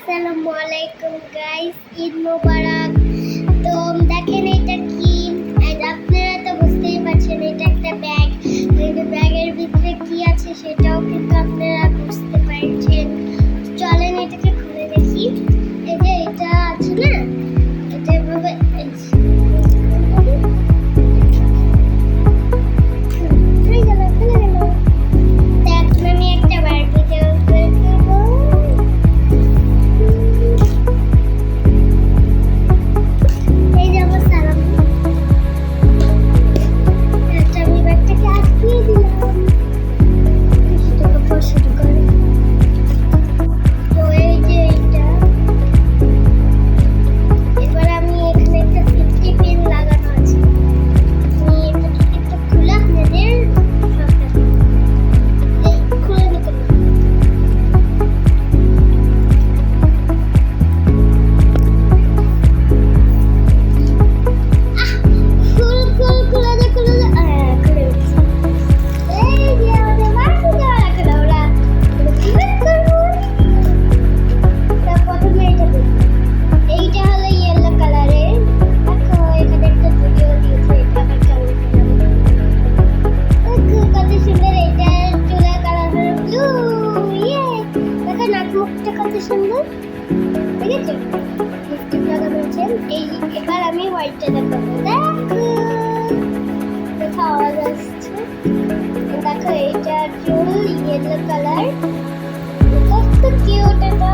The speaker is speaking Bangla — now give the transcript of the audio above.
আসসালামু আলাইকুম গাইস, ঈদ মোবারক। তো দেখেন এটা কি, আপনারা তো বুঝতেই পারছেন এটা একটা ব্যাগ। কিন্তু ব্যাগের ভিতরে কি আছে সেটাও কিন্তু আপনারা বুঝতে পারছেন। চলেন এটাকে খুলে দেখি। এই যে এটা আছে না, এটা এভাবে আমি একটা বারবিকে কত সুন্দর, ঠিক আছে? লিপস্টিক লাগানো আছে। এবার আমি হোয়াইটটা দেখাবো। দেখো আওয়াজ আসছে। দেখো এটা চুল ইয়েলো কালার, কত কিউট এটা।